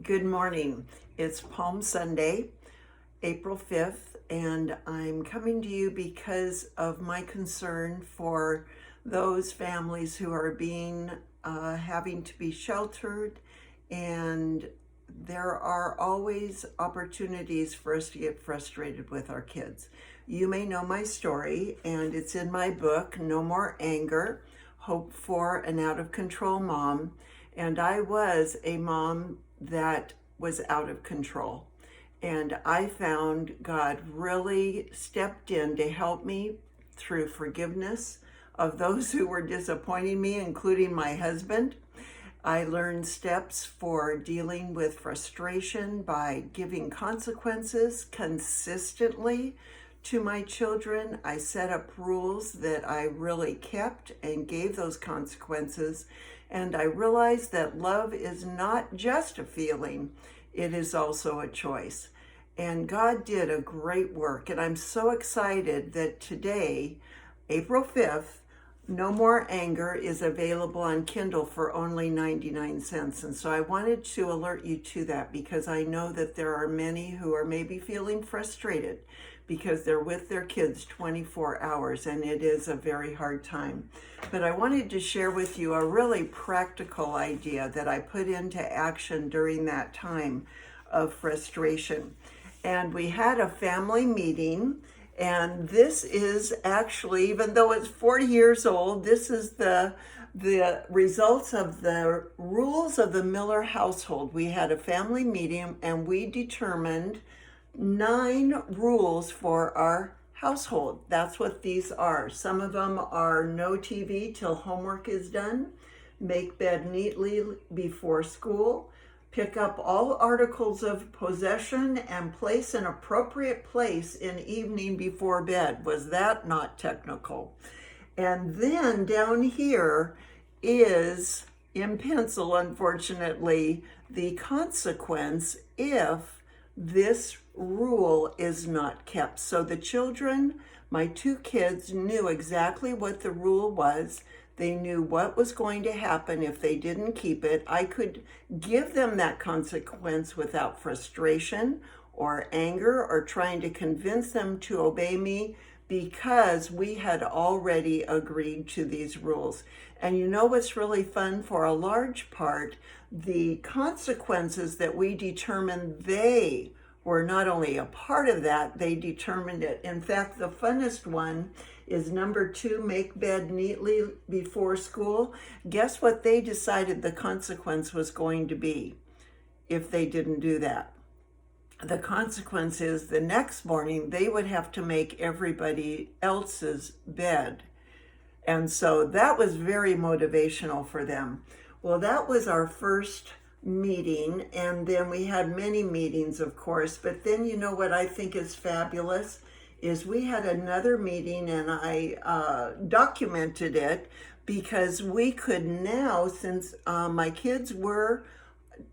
Good morning. It's Palm Sunday, April 5th, and I'm coming to you because of my concern for those families who are having to be sheltered, and there are always opportunities for us to get frustrated with our kids. You may know my story, and it's in my book, No More Anger, Hope for an Out of Control Mom. And I was a mom that was out of control. And I found God really stepped in to help me through forgiveness of those who were disappointing me, including my husband. I learned steps for dealing with frustration by giving consequences consistently to my children. I set up rules that I really kept and gave those consequences. And I realized that love is not just a feeling, it is also a choice. And God did a great work. And I'm so excited that today, April 5th, No More Anger is available on Kindle for only 99 cents. And so I wanted to alert you to that because I know that there are many who are maybe feeling frustrated because they're with their kids 24 hours and it is a very hard time. But I wanted to share with you a really practical idea that I put into action during that time of frustration. And we had a family meeting, and this is actually, even though it's 40 years old, this is the results of the rules of the Miller household. We had a family meeting and we determined 9 rules for our household. That's what these are. Some of them are no TV till homework is done, make bed neatly before school, pick up all articles of possession and place an appropriate place in evening before bed. Was that not technical? And then down here is, in pencil, unfortunately, the consequence if this rule is not kept. So the children, my 2 kids, knew exactly what the rule was. They knew what was going to happen if they didn't keep it. I could give them that consequence without frustration or anger or trying to convince them to obey me because we had already agreed to these rules. And you know what's really fun? For a large part, the consequences that we determined, they were not only a part of that, they determined it. In fact, the funnest one is number 2, make bed neatly before school. Guess what they decided the consequence was going to be if they didn't do that? The consequence is the next morning they would have to make everybody else's bed. And so that was very motivational for them. Well, that was our first meeting, and then we had many meetings, of course. But then, you know what I think is fabulous is we had another meeting, and I documented it because we could now, since my kids were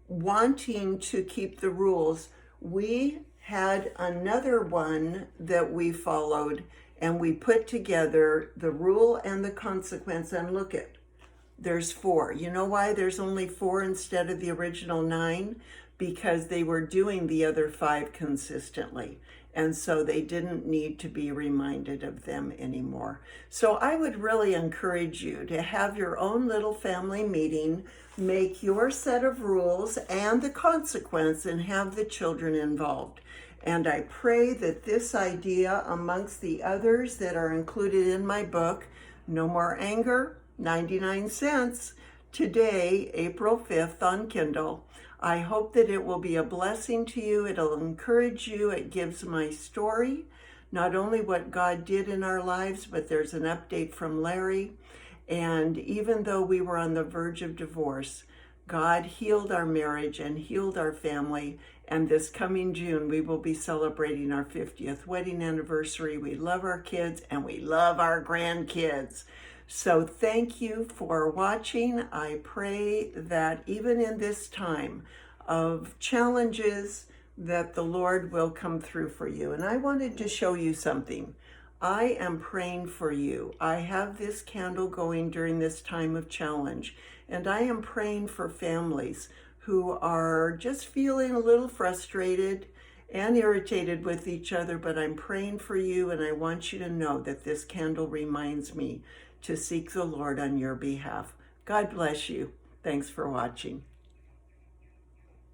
wanting to keep the rules, we had another one that we followed, and we put together the rule and the consequence. And look at, there's 4. You know why there's only 4 instead of the original 9? Because they were doing the other 5 consistently. And so they didn't need to be reminded of them anymore. So I would really encourage you to have your own little family meeting, make your set of rules and the consequence, and have the children involved. And I pray that this idea, amongst the others that are included in my book, No More Anger, 99 cents, today, April 5th on Kindle. I hope that it will be a blessing to you. It'll encourage you. It gives my story, not only what God did in our lives, but there's an update from Larry. And even though we were on the verge of divorce, God healed our marriage and healed our family. And this coming June, we will be celebrating our 50th wedding anniversary. We love our kids and we love our grandkids. So thank you for watching. I pray that even in this time of challenges, that the Lord will come through for you. And I wanted to show you something. I am praying for you. I have this candle going during this time of challenge, and I am praying for families who are just feeling a little frustrated and irritated with each other, but I'm praying for you, and I want you to know that this candle reminds me to seek the Lord on your behalf. God bless you. Thanks for watching.